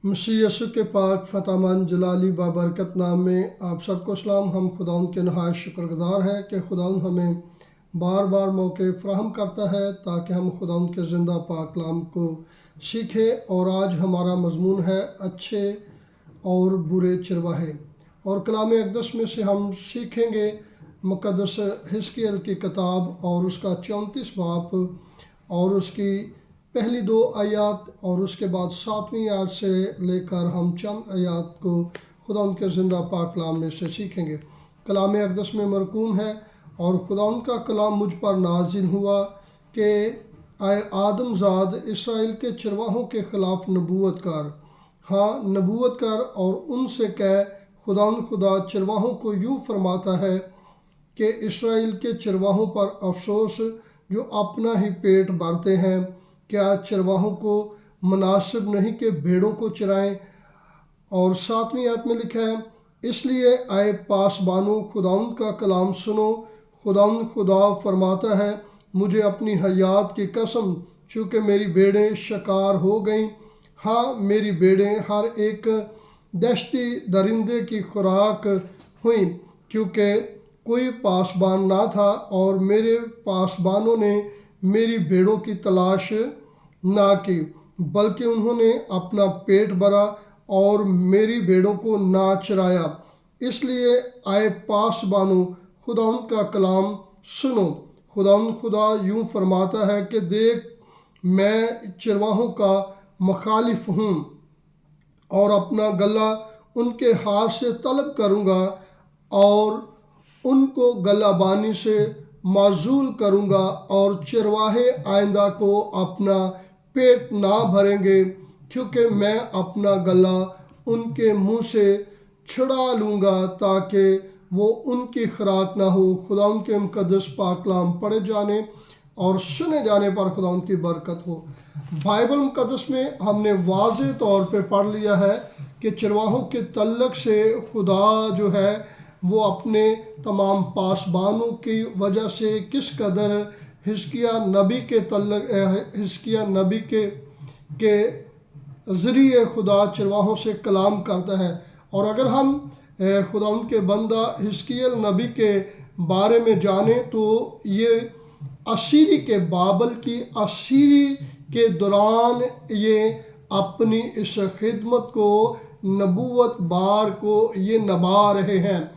मसीह यीशु के पाक फतामंद जलाली बाबरकत नाम में आप सबको सलाम। हम खुदाउन के नहायत शुक्रगुजार हैं कि खुदाउन हमें बार बार मौके फ़राहम करता है ताकि हम खुदाउन के ज़िंदा पाक कलाम को सीखें। और आज हमारा मज़मून है अच्छे और बुरे चरवाहे, और कलाम अक़दस में से हम सीखेंगे मुक़द्दस हिजकिय्याह की किताब और उसका 34 बाब और उसकी पहली 2 आयत और उसके बाद 7वीं आयत से लेकर हम चंद आयत को खुदा उनके ज़िंदा पाक कलाम में से सीखेंगे। कलाम अक़दस में मरकूम है और खुदा उनका कलाम मुझ पर नाजिल हुआ कि आए आदमज़ाद इसराइल के चरवाहों के ख़िलाफ़ नबूवत कर, हाँ नबूवत कर और उनसे कह खुदा चरवाहों को यूँ फरमाता है कि इसराइल के चरवाहों पर अफसोस जो अपना ही पेट भरते हैं। क्या चरवाहों को मुनासिब नहीं कि भेड़ों को चराएं। और 7वीं आयत में लिखा है, इसलिए आए पासबानों खुदाउन का कलाम सुनो। खुदा फरमाता है, मुझे अपनी हयात की कसम, चूँकि मेरी भेड़ें शिकार हो गईं, हाँ मेरी भेड़ें हर एक दहशती दरिंदे की खुराक हुई, क्योंकि कोई पासबान ना था और मेरे पासबानों ने मेरी भेड़ों की तलाश ना की, बल्कि उन्होंने अपना पेट भरा और मेरी भेड़ों को ना चराया। इसलिए आए पासबानों खुदा का कलाम सुनो। खुदा यूँ फरमाता है कि देख मैं चरवाहों का मुखालिफ हूँ और अपना गला उनके हाथ से तलब करूँगा और उनको गलाबानी से माजूल करूँगा, और चरवाहे आइंदा को अपना पेट ना भरेंगे, क्योंकि मैं अपना गला उनके मुंह से छुड़ा लूँगा ताकि वो उनकी खुराक ना हो। खुदा उनके मुक़द्दस पाक कलाम पढ़े जाने और सुने जाने पर खुदा उनकी बरकत हो। बाइबल मुक़द्दस में हमने वाज़ेह तौर पे पढ़ लिया है कि चरवाहों के तल्लक से खुदा जो है वो अपने तमाम पासबानों की वजह से किस कदर हिजकिय्याह नबी के ज़रिए खुदा चरवाहों से कलाम करता है। और अगर हम खुदा उनके बंदा हिजकिय्याह नबी के बारे में जानें तो ये असीरी के बाबल की असीरी के दौरान ये अपनी इस खिदमत को नबूवत बार को ये नभा रहे हैं,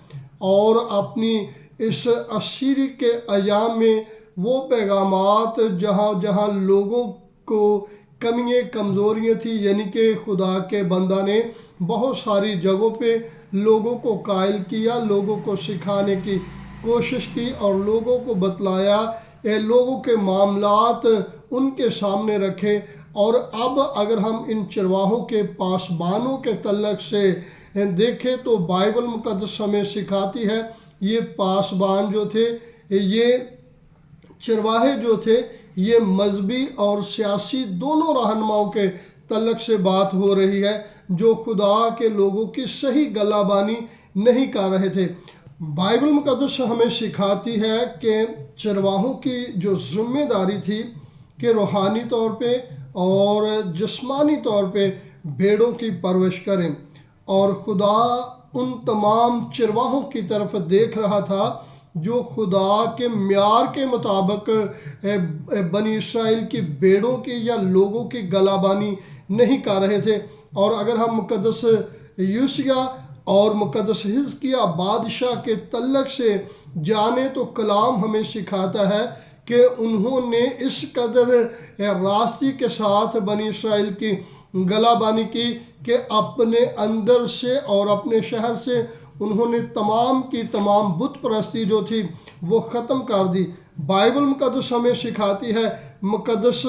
और अपनी इस असीरी के अयाम में वो पैगामात जहाँ जहाँ लोगों को कमियाँ कमज़ोरियाँ थी, यानी कि खुदा के बंदा ने बहुत सारी जगहों पे लोगों को कायल किया, लोगों को सिखाने की कोशिश की और लोगों को बतलाया, लोगों के मामलात उनके सामने रखे। और अब अगर हम इन चरवाहों के पासबानों के तल्लक से देखें तो बाइबल मुक़द्दस हमें सिखाती है ये पासबान जो थे, ये चरवाहे जो थे, ये मजहबी और सियासी दोनों रहनुमाओं के तल्लक से बात हो रही है जो खुदा के लोगों की सही गलाबानी नहीं कर रहे थे। बाइबल मुक़द्दस हमें सिखाती है कि चरवाहों की जो ज़िम्मेदारी थी कि रूहानी तौर पे और जिस्मानी तौर पे भेड़ों की परवरिश करें, और खुदा उन तमाम चरवाहों की तरफ देख रहा था जो खुदा के म्यार के मुताबिक बनी इसराइल की भेड़ों की या लोगों की गलाबानी नहीं कर रहे थे। और अगर हम मुक़द्दस यूसिया और मुक़द्दस हिजकिय्याह बादशाह के तल्लक से जाने तो कलाम हमें सिखाता है कि उन्होंने इस कदर रास्ती के साथ बनी इसराइल की गलाबानी की कि अपने अंदर से और अपने शहर से उन्होंने तमाम की तमाम बुत परस्ती जो थी वो ख़त्म कर दी। बाइबल मुक़द्दस हमें सिखाती है, मुक़द्दस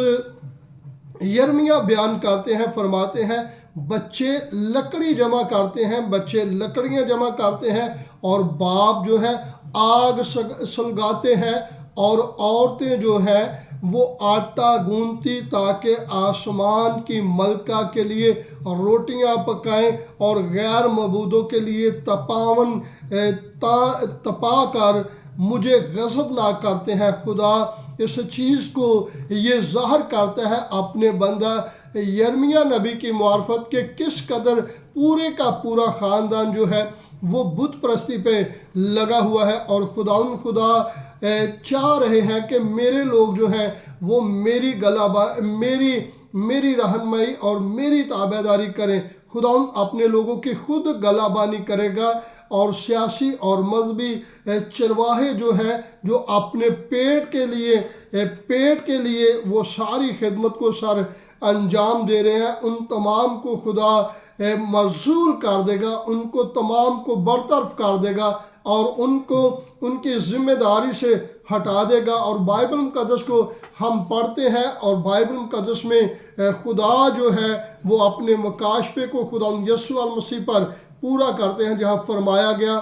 यिर्मयाह बयान करते हैं, फरमाते हैं बच्चे लकड़ी जमा करते हैं, बच्चे लकड़ियाँ जमा करते हैं और बाप जो है आग सुलगाते हैं, और औरतें जो हैं वो आटा गूंथती ताकि आसमान की मलका के लिए रोटियां पकाएं और गैर मबूदों के लिए तपा कर मुझे गज़ब ना करते हैं। खुदा इस चीज़ को ये ज़ाहिर करता है अपने बंदा यिर्मयाह नबी की मार्फत के किस कदर पूरे का पूरा ख़ानदान जो है वो बुत परस्ती पे लगा हुआ है, और खुदा चाह रहे हैं कि मेरे लोग जो हैं वो मेरी रहनुमाई और मेरी ताबेदारी करें। खुदा अपने लोगों की खुद गलाबानी करेगा, और सियासी और मजहबी चरवाहे जो है जो अपने पेट के लिए वो सारी खिदमत को सर अंजाम दे रहे हैं, उन तमाम को खुदा मजूल कर देगा, उनको तमाम को बरतरफ कर देगा और उनको उनकी ज़िम्मेदारी से हटा देगा। और बाइबल मुक़द्दस को हम पढ़ते हैं, और बाइबल मुक़द्दस में खुदा जो है वो अपने मकाशफे को खुदा यीशु मसीह पर पूरा करते हैं, जहाँ फरमाया गया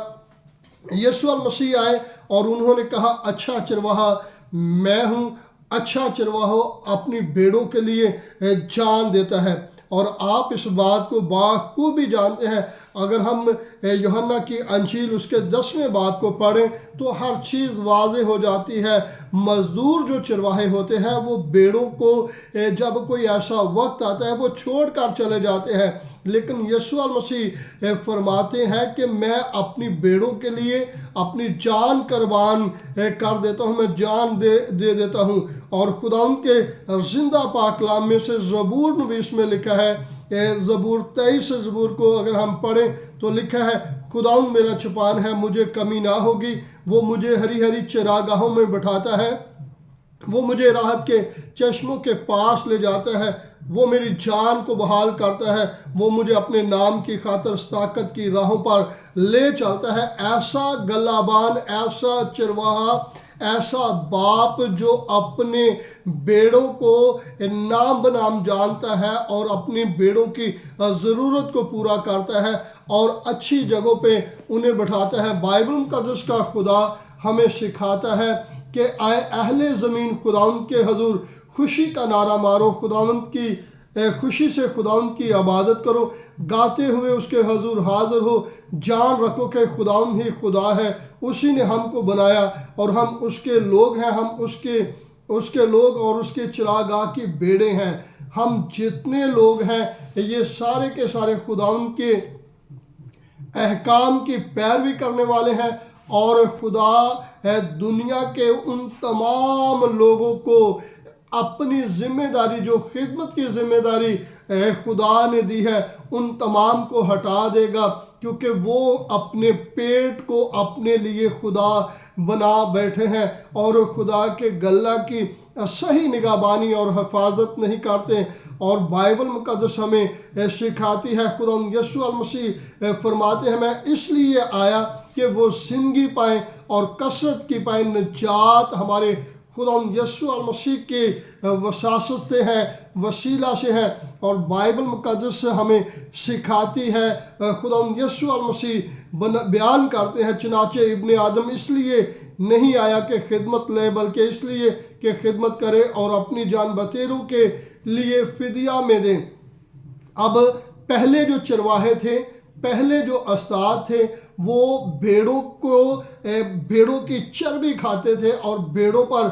यीशु मसीह आए और उन्होंने कहा, अच्छा चरवाहा मैं हूँ, अच्छा चरवाहा अपनी भेड़ों के लिए जान देता है। और आप इस बात को बाखूबी जानते हैं, अगर हम यूहन्ना की अंजील उसके 10वें बाब को पढ़ें तो हर चीज़ वाज़ेह हो जाती है। मज़दूर जो चरवाहे होते हैं वो भेड़ों को जब कोई ऐसा वक्त आता है वो छोड़ कर चले जाते हैं, लेकिन यीशु मसीह फरमाते हैं कि मैं अपनी भेड़ों के लिए अपनी जान कुर्बान कर देता हूँ, मैं जान दे देता हूँ। और खुदा के ज़िंदा पाक कलाम में से ज़बूर नवीस में लिखा है, ज़बूर 23 ज़बूर को अगर हम पढ़ें तो लिखा है, खुदा मेरा चौपान है, मुझे कमी ना होगी, वो मुझे हरी हरी चरागाहों में बैठाता है, वो मुझे राहत के चश्मों के पास ले जाता है, वो मेरी जान को बहाल करता है, वो मुझे अपने नाम की खातिर ताकत की राहों पर ले चलता है। ऐसा गलाबान, ऐसा चरवाहा, ऐसा बाप जो अपने बेड़ों को नाम बनाम जानता है और अपनी बेड़ों की ज़रूरत को पूरा करता है और अच्छी जगहों पे उन्हें बैठाता है। बाइबल मुक़द्दस का खुदा हमें सिखाता है कि आए अहले ज़मीन खुदावंद के हजूर खुशी का नारा मारो, खुदावंद की खुशी से खुदावंद की इबादत करो, गाते हुए उसके हजूर हाजिर हो, जान रखो कि खुदावंद ही खुदा है, उसी ने हमको बनाया और हम उसके लोग हैं, हम उसके लोग और उसके चिरागाह की भेड़ें हैं। हम जितने लोग हैं ये सारे के सारे खुदावंद के अहकाम की पैरवी करने वाले हैं, और खुदा दुनिया के उन तमाम लोगों को अपनी ज़िम्मेदारी, जो खिदमत की ज़िम्मेदारी खुदा ने दी है, उन तमाम को हटा देगा, क्योंकि वो अपने पेट को अपने लिए खुदा बना बैठे हैं और खुदा के गल्ला की सही निगाहबानी और हिफाजत नहीं करते। और बाइबल मुक़द्दस हमें सिखाती है, खुदा यीशु मसीह फरमाते हैं, मैं इसलिए आया कि वो ज़िंदगी पाएँ और कसरत की पाएँ। निजात हमारे खुदा यीशु मसीह के वसासत से है, वसीला से है। और बाइबल मुक़द्दस हमें सिखाती है, खुदा यीशु मसीह बयान करते हैं, चनाचे इब्ने आदम इसलिए नहीं आया कि खिदमत ले, बल्कि इसलिए कि खिदमत करे और अपनी जान बतेरों के लिए फिदिया में दें। अब पहले जो चरवाहे थे, पहले जो उस्ताद थे, वो भेड़ों की चर्बी खाते थे और भेड़ों पर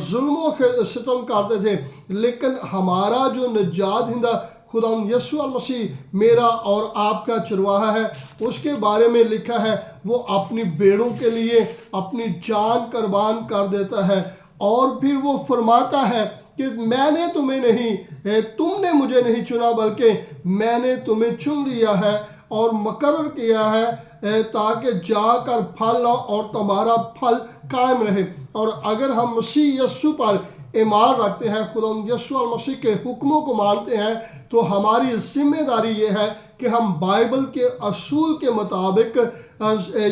जुल्म सितम करते थे। लेकिन हमारा जो निजात हिंदा खुदा यीशु मसीह मेरा और आपका चरवाहा है, उसके बारे में लिखा है, वो अपनी भेड़ों के लिए अपनी जान कुर्बान कर देता है। और फिर वो फरमाता है कि मैंने तुम्हें नहीं, तुमने मुझे नहीं चुना, बल्कि मैंने तुम्हें चुन लिया है और मुकर्रर किया है ताकि जाकर फल लो और तुम्हारा फल कायम रहे। और अगर हम मसीह यीशु पर ईमान रखते हैं, खुदा यीशु मसीह के हुक्मों को मानते हैं, तो हमारी जिम्मेदारी ये है कि हम बाइबल के असूल के मुताबिक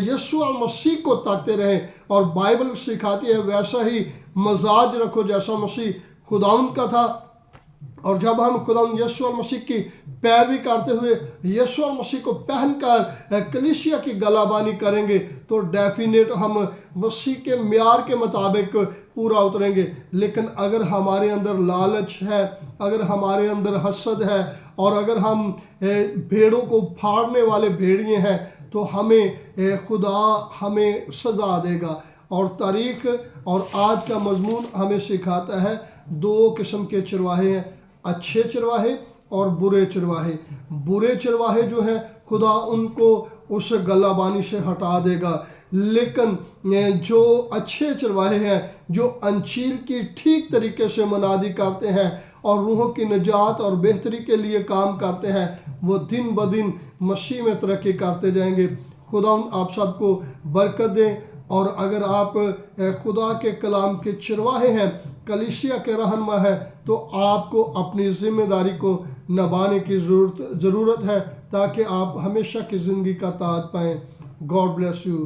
यीशु मसीह को ताकते रहें। और बाइबल सिखाती है वैसा ही मजाज रखो जैसा मसीह खुदावंद का था। और जब हम खुदा यीशु मसीह की पैरवी करते हुए यीशु मसीह को पहनकर कलीसिया की गलाबानी करेंगे तो डेफिनेट हम मसीह के म्यार के मुताबिक पूरा उतरेंगे। लेकिन अगर हमारे अंदर लालच है, अगर हमारे अंदर हसद है और अगर हम भेड़ों को फाड़ने वाले भेड़िए हैं, तो हमें खुदा हमें सज़ा देगा। और तारीख़ और आज का मजमून हमें सिखाता है, दो किस्म के चरवाहे हैं, अच्छे चरवाहे اور برے چرواہے جو ہیں خدا ان کو اس گلابانی سے ہٹا دے گا، لیکن جو اچھے چرواہے ہیں جو انجیل کی ٹھیک طریقے سے منادی کرتے ہیں اور روحوں کی نجات اور بہتری کے لیے کام کرتے ہیں، وہ دن بدن مسیح میں ترقی کرتے جائیں گے۔ خدا آپ سب کو برکت دیں، اور اگر آپ خدا کے کلام کے چرواہے ہیں، کلیسیا کے رہنما ہے، تو آپ کو اپنی ذمہ داری کو نبھانے کی ضرورت ہے تاکہ آپ ہمیشہ کی زندگی کا تاج پائیں۔ God bless you.